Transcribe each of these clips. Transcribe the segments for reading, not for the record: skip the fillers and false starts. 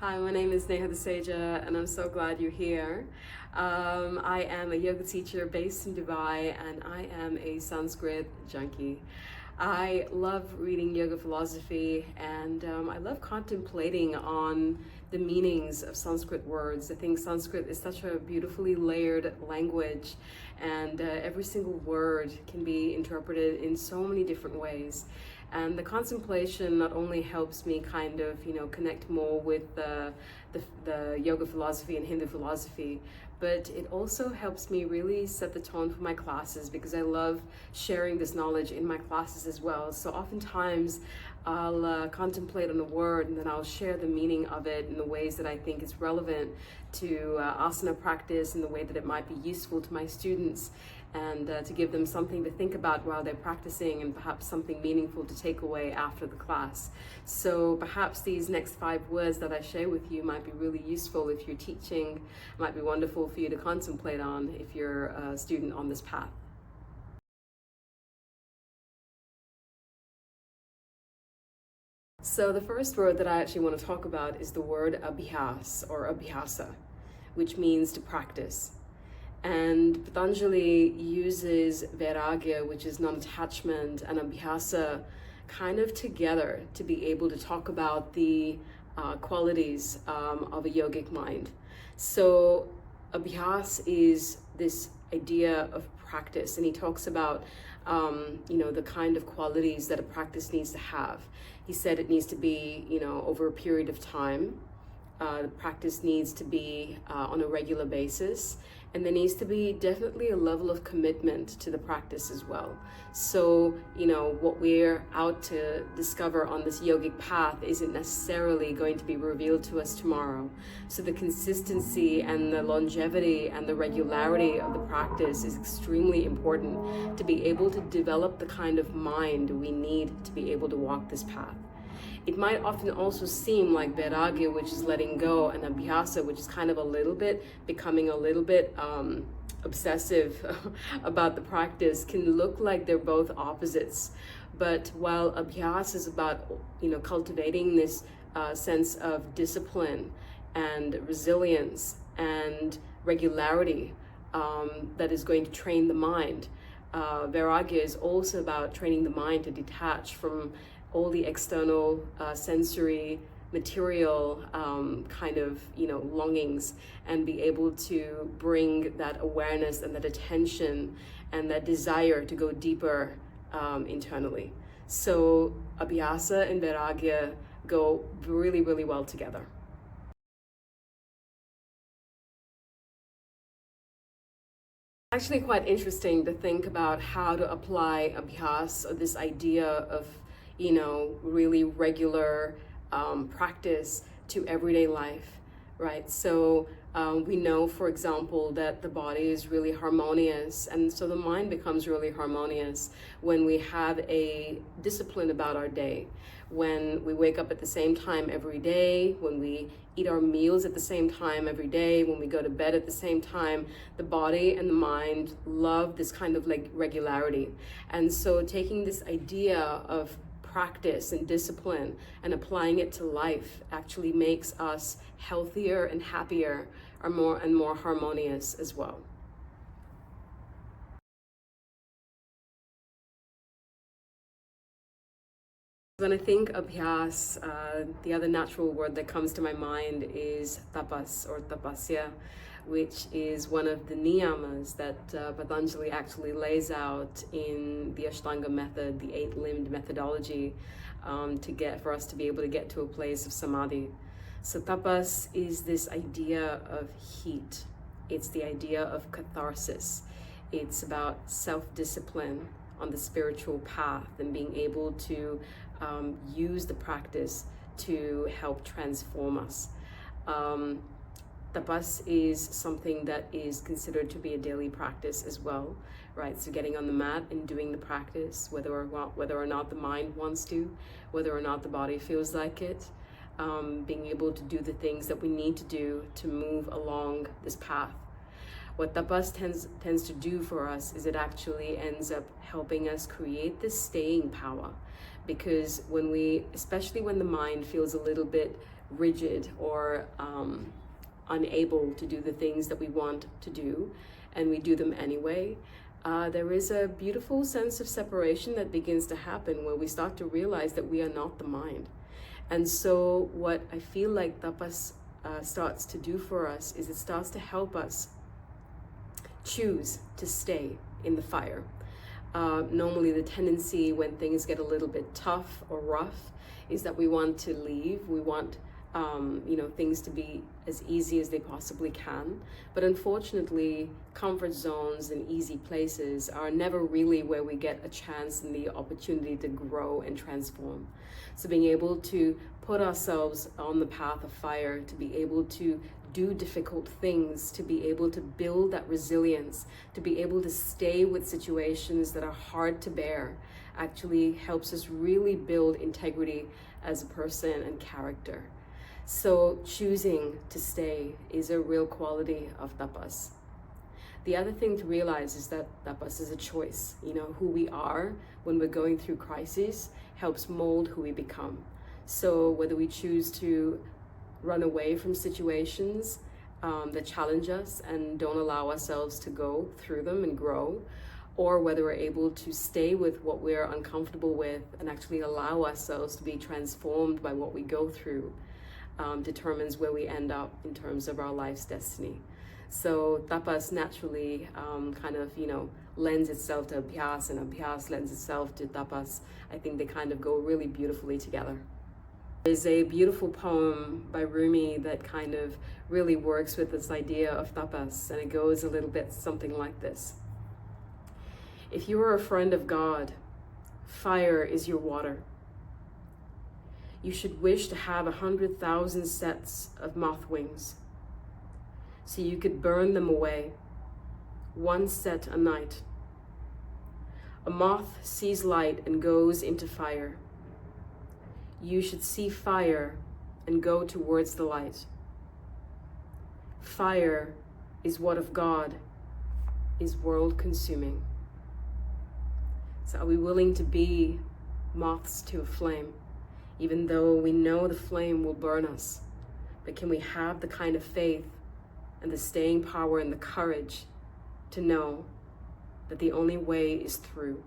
Hi, my name is Neha Desaja, and I'm so glad you're here. I am a yoga teacher based in Dubai, and I am a Sanskrit junkie. I love reading yoga philosophy, and I love contemplating on the meanings of Sanskrit words. I think Sanskrit is such a beautifully layered language, and every single word can be interpreted in so many different ways. And the contemplation not only helps me kind of, connect more with the yoga philosophy and Hindu philosophy, but it also helps me really set the tone for my classes because I love sharing this knowledge in my classes as well. So oftentimes I'll contemplate on a word and then I'll share the meaning of it in the ways that I think is relevant to asana practice and the way that it might be useful to my students, and to give them something to think about while they're practicing and perhaps something meaningful to take away after the class. So perhaps these next 5 words that I share with you might be really useful if you're teaching, might be wonderful for you to contemplate on if you're a student on this path. So the first word that I actually want to talk about is the word abhyas or Abhyasa, which means to practice. And Patanjali uses Vairāgya, which is non-attachment, and Abhyasa kind of together to be able to talk about the qualities of a yogic mind. So Abhyas is this idea of practice, and he talks about the kind of qualities that a practice needs to have. He said it needs to be, over a period of time. The practice needs to be on a regular basis, and there needs to be definitely a level of commitment to the practice as well. So, what we're out to discover on this yogic path isn't necessarily going to be revealed to us tomorrow. So the consistency and the longevity and the regularity of the practice is extremely important to be able to develop the kind of mind we need to be able to walk this path. It might often also seem like vairagya, which is letting go, and abhyasa, which is kind of becoming a little bit obsessive about the practice, can look like they're both opposites. But while abhyasa is about, cultivating this sense of discipline and resilience and regularity that is going to train the mind, vairagya is also about training the mind to detach from all the external sensory material longings, and be able to bring that awareness and that attention and that desire to go deeper internally. So Abhyasa and Vairāgya go really, really well together. Actually quite interesting to think about how to apply Abhyas, or this idea of really regular practice to everyday life, right? So we know, for example, that the body is really harmonious, and so the mind becomes really harmonious when we have a discipline about our day, when we wake up at the same time every day, when we eat our meals at the same time every day, when we go to bed at the same time. The body and the mind love this kind of regularity. And so taking this idea of practice and discipline and applying it to life actually makes us healthier and happier, or more harmonious as well. When I think abhyas, the other natural word that comes to my mind is tapas or tapasya, which is one of the niyamas that Patanjali actually lays out in the Ashtanga method, the 8-limbed methodology, for us to be able to get to a place of samadhi. So tapas is this idea of heat. It's the idea of catharsis. It's about self-discipline on the spiritual path and being able to use the practice to help transform us. Tapas is something that is considered to be a daily practice as well, right? So getting on the mat and doing the practice, whether or not the mind wants to, whether or not the body feels like it, being able to do the things that we need to do to move along this path. What tapas tends to do for us is it actually ends up helping us create this staying power, because especially when the mind feels a little bit rigid or unable to do the things that we want to do, and we do them anyway, there is a beautiful sense of separation that begins to happen where we start to realize that we are not the mind. And so what I feel like tapas starts to do for us is it starts to help us choose to stay in the fire. Normally the tendency when things get a little bit tough or rough is that we want to leave. We want things to be as easy as they possibly can. But unfortunately, comfort zones and easy places are never really where we get a chance and the opportunity to grow and transform. So being able to put ourselves on the path of fire, to be able to do difficult things, to be able to build that resilience, to be able to stay with situations that are hard to bear, actually helps us really build integrity as a person and character. So choosing to stay is a real quality of tapas. The other thing to realize is that tapas is a choice. Who we are when we're going through crises helps mold who we become. So whether we choose to run away from situations that challenge us and don't allow ourselves to go through them and grow, or whether we're able to stay with what we're uncomfortable with and actually allow ourselves to be transformed by what we go through, determines where we end up in terms of our life's destiny. So tapas naturally lends itself to abhyasa, and abhyasa lends itself to tapas. I think they kind of go really beautifully together. There's a beautiful poem by Rumi that kind of really works with this idea of tapas, and it goes a little bit something like this. If you are a friend of God, fire is your water. You should wish to have 100,000 sets of moth wings, so you could burn them away, one set a night. A moth sees light and goes into fire. You should see fire and go towards the light. Fire is what of God is world-consuming. So are we willing to be moths to a flame, even though we know the flame will burn us? But can we have the kind of faith and the staying power and the courage to know that the only way is through,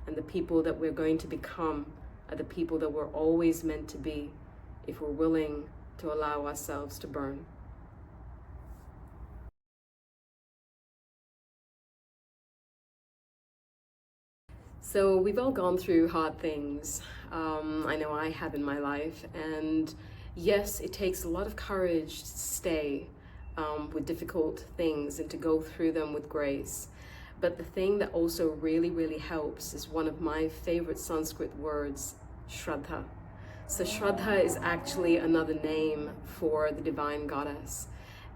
and the people that we're going to become are the people that we're always meant to be if we're willing to allow ourselves to burn? So we've all gone through hard things. I know I have in my life, and yes, it takes a lot of courage to stay with difficult things and to go through them with grace. But the thing that also really, really helps is one of my favorite Sanskrit words, Shraddha. So Shraddha is actually another name for the divine goddess.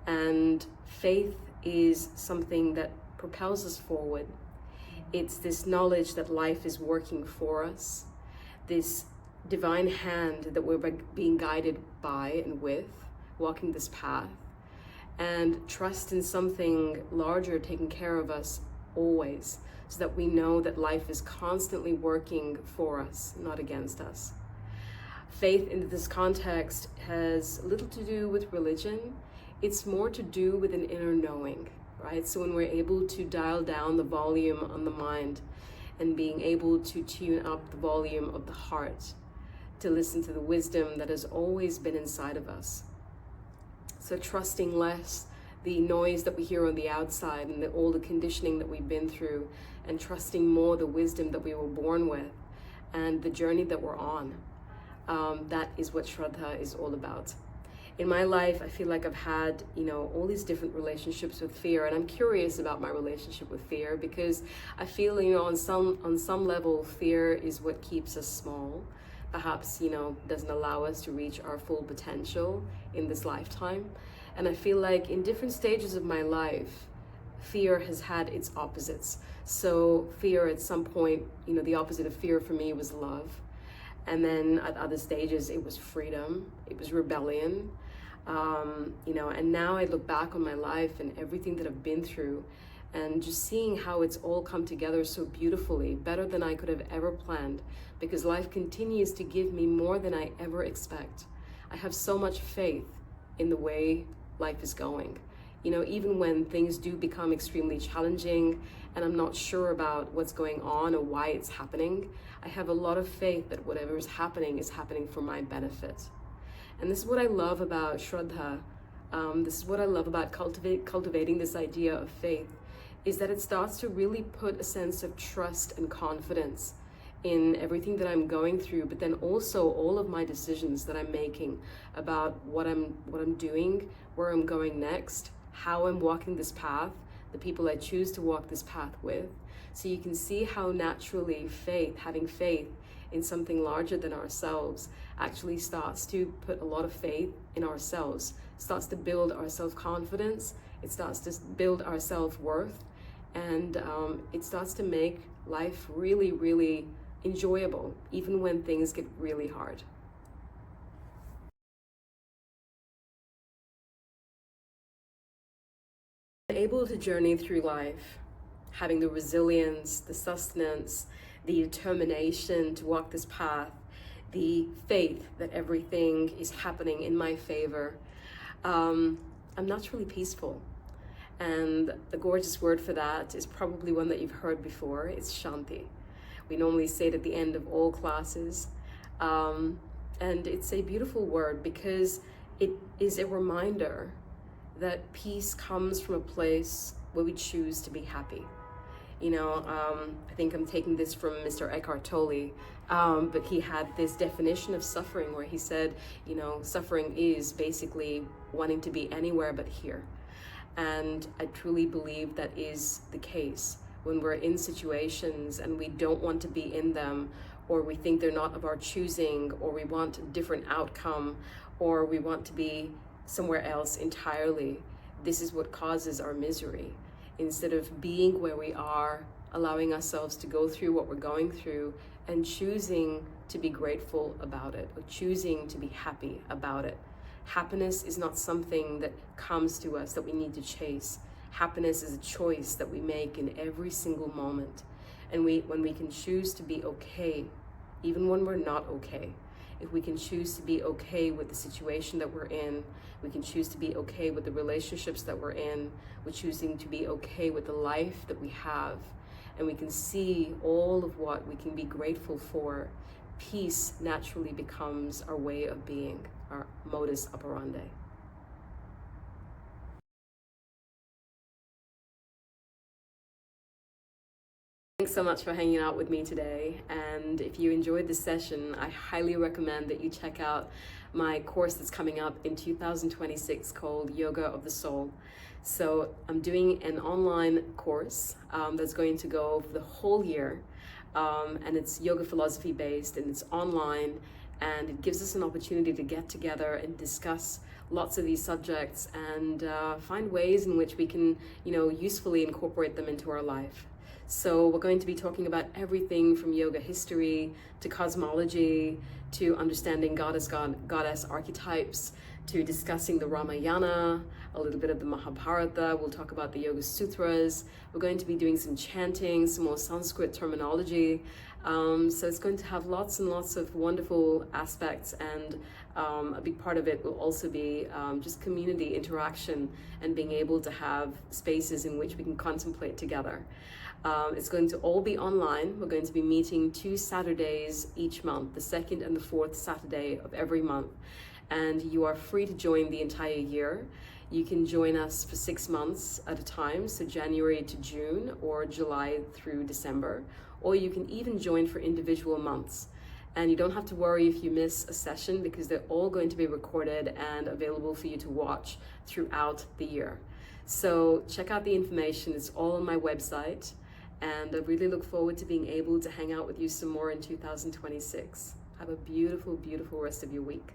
And faith is something that propels us forward. It's this knowledge that life is working for us, this divine hand that we're being guided by and with, walking this path, and trust in something larger taking care of us always, so that we know that life is constantly working for us, not against us. Faith in this context has little to do with religion. It's more to do with an inner knowing, right? So when we're able to dial down the volume on the mind and being able to tune up the volume of the heart to listen to the wisdom that has always been inside of us. So trusting less the noise that we hear on the outside and all the conditioning that we've been through, and trusting more the wisdom that we were born with and the journey that we're on. That is what Shraddha is all about. In my life, I feel like I've had, all these different relationships with fear, and I'm curious about my relationship with fear because I feel, on some level, fear is what keeps us small. Perhaps, doesn't allow us to reach our full potential in this lifetime. And I feel like in different stages of my life, fear has had its opposites. So fear at some point, the opposite of fear for me was love. And then at other stages, it was freedom, it was rebellion. And now I look back on my life and everything that I've been through, and just seeing how it's all come together so beautifully, better than I could have ever planned, because life continues to give me more than I ever expect. I have so much faith in the way life is going. You know, even when things do become extremely challenging and I'm not sure about what's going on or why it's happening, I have a lot of faith that whatever is happening for my benefit. And this is what I love about Shraddha. This is what I love about cultivating this idea of faith, is that it starts to really put a sense of trust and confidence in everything that I'm going through, but then also all of my decisions that I'm making about what I'm doing, where I'm going next, how I'm walking this path, the people I choose to walk this path with. So you can see how naturally having faith in something larger than ourselves actually starts to put a lot of faith in ourselves, starts to build our self-confidence, it starts to build our self-worth, and it starts to make life really, really enjoyable, even when things get really hard. Able to journey through life, having the resilience, the sustenance, the determination to walk this path, the faith that everything is happening in my favor, I'm naturally peaceful. And the gorgeous word for that is probably one that you've heard before. It's Shanti. We normally say it at the end of all classes. And it's a beautiful word because it is a reminder that peace comes from a place where we choose to be happy. You know, I think I'm taking this from Mr. Eckhart Tolle, but he had this definition of suffering where he said, you know, suffering is basically wanting to be anywhere but here. And I truly believe that is the case when we're in situations and we don't want to be in them, or we think they're not of our choosing, or we want a different outcome, or we want to be somewhere else entirely. This is what causes our misery. Instead of being where we are, allowing ourselves to go through what we're going through and choosing to be grateful about it, or choosing to be happy about it. Happiness is not something that comes to us that we need to chase. Happiness is a choice that we make in every single moment. And when we can choose to be okay, even when we're not okay, if we can choose to be okay with the situation that we're in, we can choose to be okay with the relationships that we're in, we're choosing to be okay with the life that we have, and we can see all of what we can be grateful for, peace naturally becomes our way of being, our modus operandi. Thanks so much for hanging out with me today, and if you enjoyed this session, I highly recommend that you check out my course that's coming up in 2026 called Yoga of the Soul. So I'm doing an online course that's going to go for the whole year, and it's yoga philosophy based, and it's online, and it gives us an opportunity to get together and discuss lots of these subjects and find ways in which we can, usefully incorporate them into our life. So we're going to be talking about everything from yoga history to cosmology to understanding goddess archetypes to discussing the Ramayana, a little bit of the Mahabharata. We'll talk about the Yoga Sutras. We're going to be doing some chanting, some more Sanskrit terminology. So it's going to have lots and lots of wonderful aspects, and a big part of it will also be just community interaction and being able to have spaces in which we can contemplate together. It's going to all be online. We're going to be meeting 2 Saturdays each month, the 2nd and the 4th Saturday of every month. And you are free to join the entire year. You can join us for 6 months at a time, so January to June or July through December, or you can even join for individual months. And you don't have to worry if you miss a session because they're all going to be recorded and available for you to watch throughout the year. So check out the information, it's all on my website. And I really look forward to being able to hang out with you some more in 2026. Have a beautiful, beautiful rest of your week.